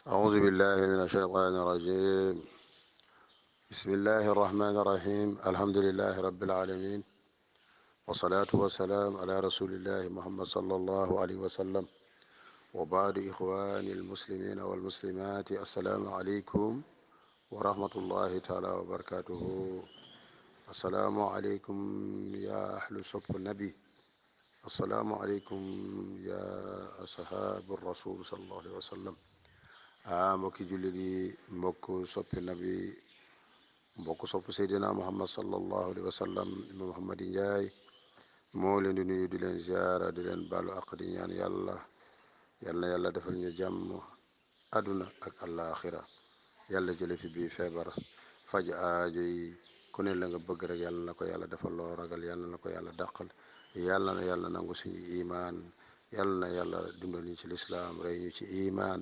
أعوذ بالله من الشيطان الرجيم. بسم الله الرحمن الرحيم. الحمد لله رب العالمين، والصلاة والسلام على رسول الله محمد صلى الله عليه وسلم. وبعد إخواني المسلمين والمسلمات، السلام عليكم ورحمة الله تعالى وبركاته. السلام عليكم يا أهل صف النبي، السلام عليكم يا أصحاب الرسول صلى الله عليه وسلم. mbokki jullit yi, mbokk soppi nabi, mbokk sopp seydina muhammad sallallahu alayhi wa sallam. imam Muhammad Njaay moo leen di nuyu, di leen ziara, di leen baalu àq, di ñaan yàlla yàlla defal ñu jàmm àdduna ak àllaaxira. yàlla jële fi bii feebar, faj aajo yi, ku ne la nga bëgg rek yàlla na ko yàlla defal loo ragal, yàlla na ko yàlla dàqal, yàlla na yàlla nangu suñu imaan, yàlla na yàlla dundal ñu ci lislaam, rey ñu ci imaan,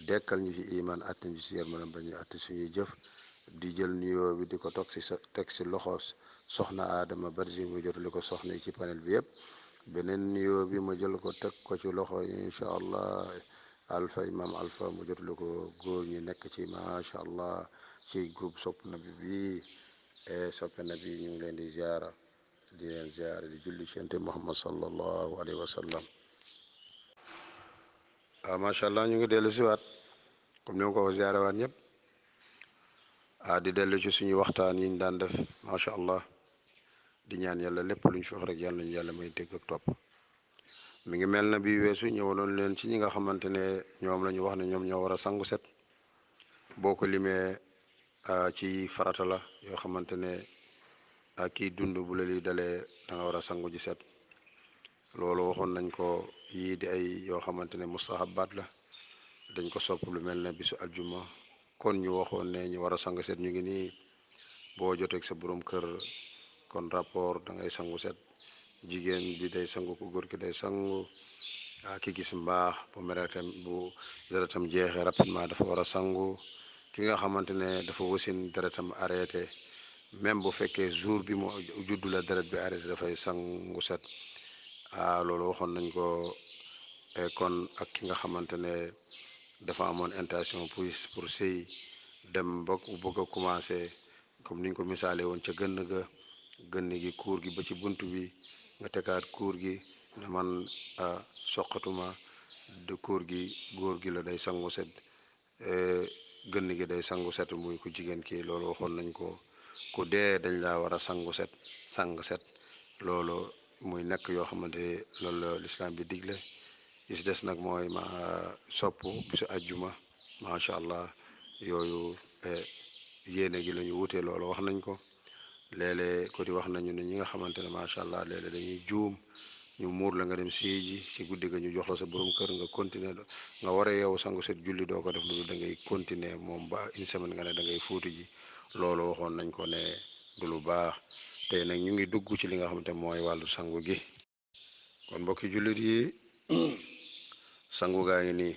dekkal ñu ci imaan, atte ñu ci yërmanam ba ñu atte suñuy jëf. di jël nuyoo bi di ko teg si loxo soxna Adama Barji mu jotali ko soxna yi ci panel bi yëpp. beneen nuyoo bi ma jël ko teg ko ci loxo incha allah alpha imam alpha mu jotali ko góor ñi nekk ci macha allah ci groupe sopp nabi bi. soppe nabi ñu ngi leen di ziara, di leen ziara, di julli ci Yonent Muhammad sallallahu alayhi wa sallam. macha allah ñu ngi dellu si waat comme ni ma ko ziara waat ñëpp. di dellu ci suñu waxtaan yi ñu daan def macha allah, di ñaan yàlla lépp lu ñu fi wax rek yàlla nañu yàlla may dégg ak topp. mi ngi mel na bi weesu ñëwaloon leen ci ñi nga xamante ne ñoom la ñu wax ne ñoom ñoo war a sangu set. boo ko limee ci farata la yoo xamante ne kii dund bu la li dalee da nga war a sangu ji set. loolu waxoon nañ ko, yii di ay yoo xamante ne mustahabaat la, dañ ko sopp, lu mel ne bisu aljuma. kon ñu waxoon ne ñu war a sangu set ñu ngi nii. boo joteeg sa borom kër kon rapport da ngay sangu set. jigéen bi day sangu, ku góor ki day sangu. ki gis mbaax bu deretam jeexee rapidement dafa war a sangu. ki nga xamante ne dafa wasin deretam arrêté, même bu fekkee jour bi mu juddu la deret bi arrêté, dafay sangu set. loolu waxoon nañ ko. kon ak ki nga xamante ne dafa amoon intention pour sëy, dem ba bëgg a commencé, comme niñ ko misaale woon ca gënn gi kuur gi ba ci bunt bi, nga tegaat kuur gi ne man soqatuma de kuur gi, góor gi la day sangu set, gënn gi day sangu set, muy ku jigéen ki. loolu waxoon nañ ko. ku dee dañ laa war a sang set. loolu muy nekk yoo xamante ne loolu la lislaam bi digle. li si des nag mooy sopp bisu ajjuma macha allah. yooyu yéene gi la ñu wutee, loolu wax nañ ko. léeg-léeg ko di wax nañu ne ñi nga xamante ne macha allah léeg-léeg dañuy juum, ñu muur la nga dem sii ji si guddi ga, ñu jox la sa borom kër nga continuer, nga war a yow sangu set julli, doo ko def loolu, da ngay continuer moom ba une semaine nga ne da ngay fóotu ji. loolu waxoon nañ ko ne du lu baax. tey nag ñu ngi dugg ci li nga xamante mooy wàllu sangu gi. kon mbokki jullit yi, sangu gaa ngi nii.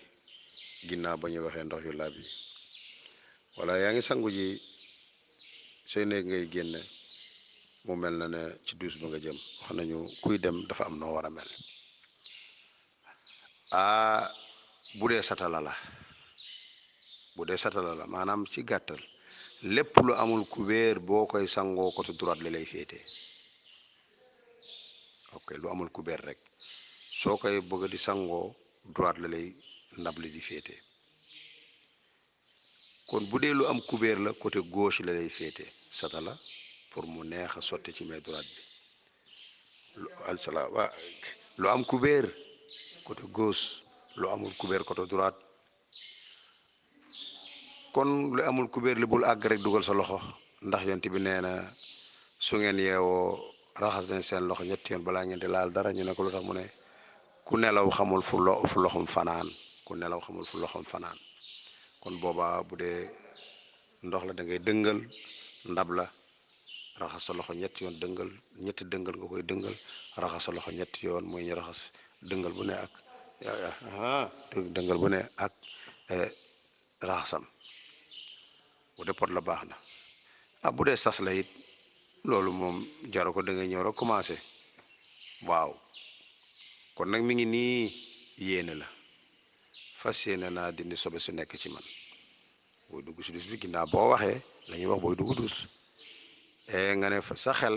ginnaaw ba ñu waxee ndox yu laab yi, wala yaa ngi sangu ji, sooy néeg ngay génne, mu mel na ne ci duus ba nga jëm. wax nañu kuy dem dafa am noo war a mel. bu dee satala la maanaam ci gàttal, lépp lu amul kubéer boo koy sangoo côté droite la lay féete. ok, lu amul kubéer rek soo koy bëgg di sangoo droite la lay ndab li di féete. kon bu dee lu am kubéer la, côté gauche la lay féete satala, pour mu neex a sotti ci main droite bi. lu am kubéer côté gauche, lu amul kubéer côté droite. kon lu amul kubéer li bul àgg rek dugal sa loxo, ndax yonent bi nee na su ngeen yeewoo raxas leen seen loxo ñetti yoon balaa ngeen di laal dara. ñu ne ko lu tax? mu ne ku nelaw xamul fu loxom fanaan. kon boobaa bu dee ndox la, da ngay dëngal ndab la, raxas sa loxo ñetti yoon, ñetti dëngal nga koy dëngal, raxas sa loxo ñetti yoon, mooy ñu raxas dëngal bu ne ak raxasam. bu dee pot la baax na. bu dee sas la it, loolu moom jaru ko, da ngay ñëw rek commencé. waaw kon nag mi ngi nii, yéene la. fas yéene naa dindi sobe su nekk ci man. booy dugg si duus bi ginnaaw boo waxee la ñuy wax booy dugg duus nga ne sa xel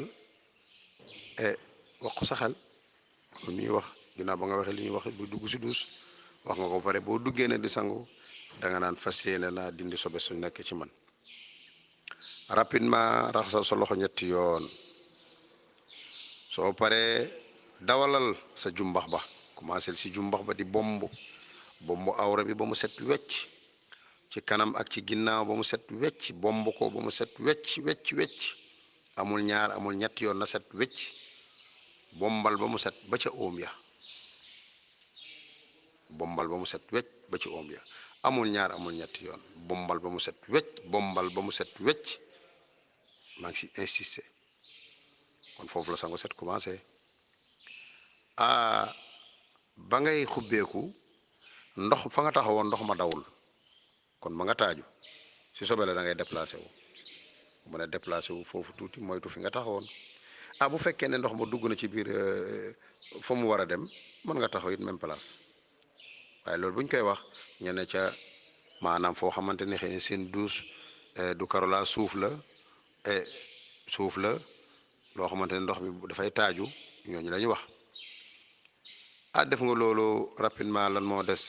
wax ko sa xel lu ñuy wax ginnaaw ba nga waxee li ñuy wax booy dugg si duus wax nga ko pare boo duggee nag di sangu danga naan fas yéene naa dindi sobe su nekk ci man. rapidement raxasal sa loxo ñetti yoon soo paree dawalal sa jumbax ba commencé si jumbax ba di bomb awra bi ba mu set wecc ci kanam ak ci ginnaaw ba mu set wecc bomb ko ba mu set wecc wecc wecc amul ñaar amul ñetti yoon na set wecc bombal ba mu set ba ca óom ya bombal ba mu set wecc ba ci óom ya amul ñaar amul ñetti yoon bombal ba mu set wecc bombal ba mu set wecc maa ngi si insisté kon foofu la sangu set commencé ba ngay xubbeeku ndox fa nga taxawoon ndox ma dawul kon ma nga taaju si sobe la da ngay déplacé wu mu ne déplacé wu foofu tuuti moytu fi nga taxawoon bu fekkee ne ndox ma dugg na ci biir fa mu war a dem mën nga taxaw it même place waaye loolu bu ñu koy wax ñene ca maanaam foo xamante ne xëy na seen douche du karola suuf la loo xamante ne ndox mi dafay taaju ñooñu la ñuy wax. def nga loolu rapidement lan moo des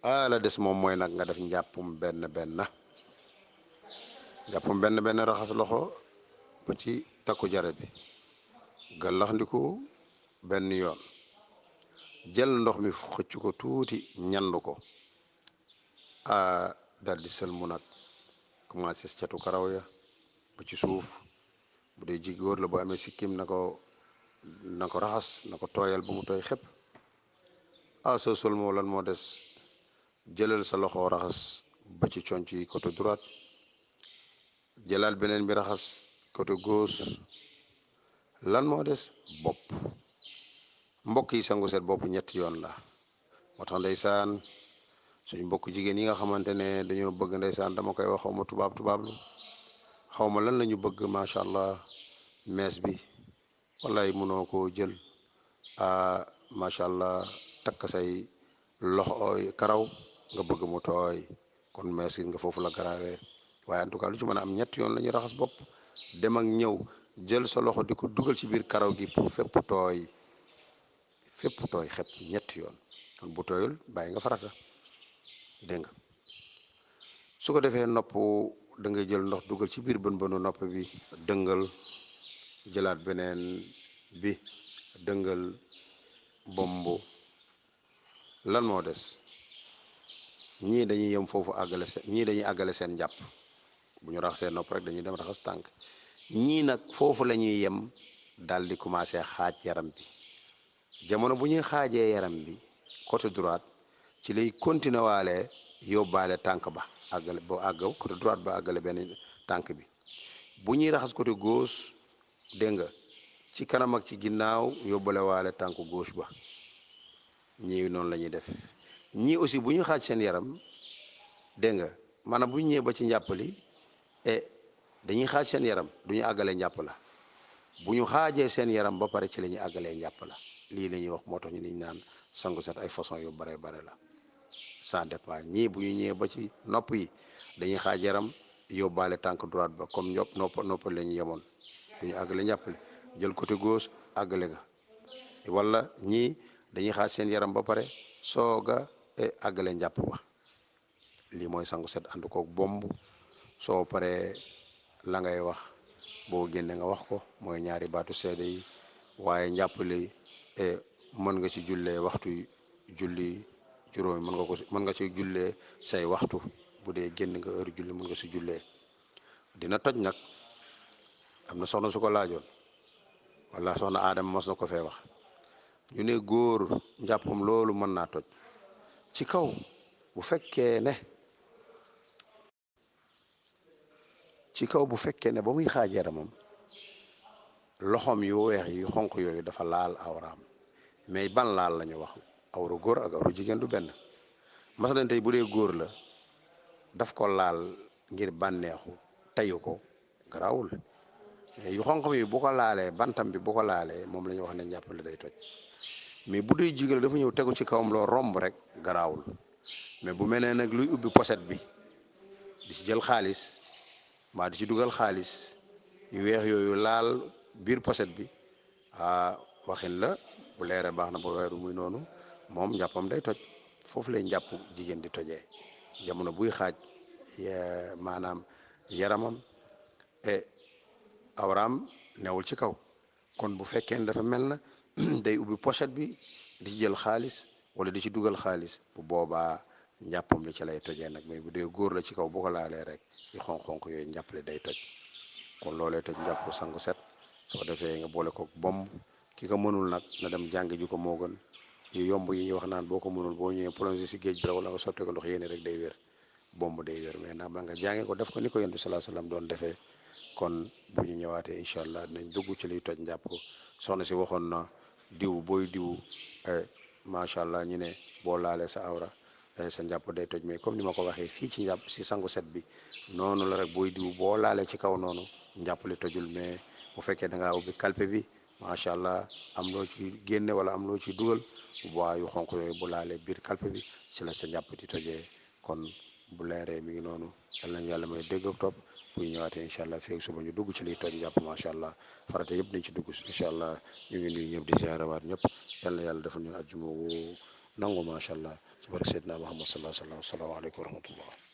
la des moom mooy nag nga def njàppum benn benn raxas loxo ba ci takku jare bi gàllax ndiku benn yoon jël ndox mi xëcc ko tuuti ñandu ko dal di sël mu nag commencé catu karaw ya ba ci suuf bu dee ji góor la bu amee sikkim na ko raxas na ko tooyal ba mu tooy xepp soo sol moo lan moo des jëlal sa loxo raxas ba ci conc yi côté droite jëlal beneen bi raxas côté gauche lan moo des bopp mbokk yi sangu set bopp ñetti yoon la moo tax ndeysaan suñu mbokk jigéen yi nga xamante ne dañoo bëgg ndeysaan dama koy wax xaw ma tubaab lu xaw ma lan la ñu bëgg macha allah mees bi wallaay mënoo koo jël macha allah takk say loxo karaw nga bëgg mu tooy kon mees gi nga foofu la garaawee waaye en tout cas lu ci mën a am ñetti yoon la ñuy raxas bopp dem ak ñëw jël sa loxo di ko dugal ci biir karaw gi pour fépp tooy xepp ñetti yoon kon bu tooyul bàyyi nga farata dégg nga su ko defee nopp da ngay jël ndox dugal ci biir bën nopp bi dëngal jëlaat beneen bi dëngal bomb lan moo des ñii dañuy yem foofu dañuy àggale seen njàpp bu ñu raxasee nopp rek dañuy dem raxas tànk ñii nag foofu la ñuy yem daal di commencé xaaj yaram bi jamono bu ñuy xaajee yaram bi côté droite ci lay continuer waale yóbbaale tànk ba àggale boo àggaw côté droite ba àggale benn tànk bi bu ñuy raxas côté gauche dégg nga ci kanam ak ci ginnaaw yóbbale waale tànk gauche ba ñii noonu la ñuy def ñii aussi bu ñu xaaj seen yaram dégg nga maanaam bu ñu ñëwee ba ci njàppali dañuy xaaj seen yaram du ñu àggalee njàpp la bu ñu xaajee seen yaram ba pare ci la ñuy àggalee njàpp la lii la ñuy wax moo tax ñu niñ naan sangu set ay façon yu bare la ça dépend ñii bu ñu ñëwee ba ci nopp yi dañuy xaaj yaram yóbbaale tànk droite ba comme nopp la ñu yemoon du ñu àggale njàppale jël côté gauche àggale ga wala ñii dañuy xaaj seen yaram ba pare sooga àggale njàpp ba lii mooy sangu set ànd koog bomb soo paree la ngay wax boo génne nga wax ko mooy ñaari baatu seede yi waaye njàppale mën nga ci jullee waxtu julli juróomi mën nga ci jullee say waxtu bu dee génn nga heure julli mën nga si jullee dina toj nag am na soxna su ko laajoon wala soxna Adama mos na ko fee wax ñu ne góor njàppam loolu mën naa toj ci kaw bu fekkee ne ba muy xaaj yaramam loxoom yu weex yu xonq yooyu dafa laal awraam mais ban laal la ñu wax awra góor ak awra jigéen du benn masalan tey bu dee góor la daf ko laal ngir bànneexu tayu ko garaawul mais yu xonq yi bu ko laalee bantam bi bu ko laalee moom la ñu wax ne njàppale day toj mais bu dee jigéen dafa ñëw tegu ci kawam loo romb rek garaawul. mais bu mel ne nag luy ubbi poset bi di ci jël xaalis mbaa di ci dugal xaalis yu weex yooyu laal biir poset bi waxin la bu leeree baax na bu weeru muy noonu moom njàppam day toj. foofu lay njàpp jigéen di tojee jamono buy xaaj maanaam yaramam awraam newul ci kaw. kon bu fekkee ne dafa mel na day ubbi pochette bi di ci jël xaalis wala di ci dugal xaalis bu boobaa njàppam li ci lay tojee nag. mais bu dee góor la ci kaw bu ko laalee rek yi xonq-xonq yooyu njàppale day toj. kon loolee toj njàpp sangu set soo defee nga boole ko bomb. ki ko mënul nag na dem jàng ji ko moo gën. yu yomb yi ñuy wax naan boo ko mënul boo ñëwee plongé si géej bi rek wala nga sottee ko ndox yéene rek day wér. bomb day wér mais nag nga jàngee ko def ko ni ko yonent bi sallallahu alayhi wasallam doon defee. kon bu ñu ñëwaatee incha allah dinañ dugg ci liy toj njàpp. soxna si waxoon na diw booy diw macha allah ñu ne boo laalee sa awra sa njàpp day toj. mais comme ni ma ko waxee fii ci njàpp si sangu set bi noonu la rek booy diw boo laalee ci kaw noonu njàpp li tojul. mais bu fekkee da ngaa ubbi kalpe bi macha allah am loo ci génne wala am loo ci dugal bu boobaa yu xonq yooyu bu laalee biir kalpe bi ci la sa njàpp di tojee. kon bu leeree mi ngi noonu yal nañu yàlla may dégg ak topp bu ñu ñëwaatee incha allah fii ak suba ñu dugg ci liy toj njàpp macha allah farata yëpp dañ ci dugg incha allah. ñu ngi nuyu ñëpp di ziarawaat ñëpp yal na yàlla defal ñu àjjuma wu nangu macha allah ci barke Seydina Muhammad sallallahu alayhi wa sallam. asalaamaaleykum wa rahmatullah.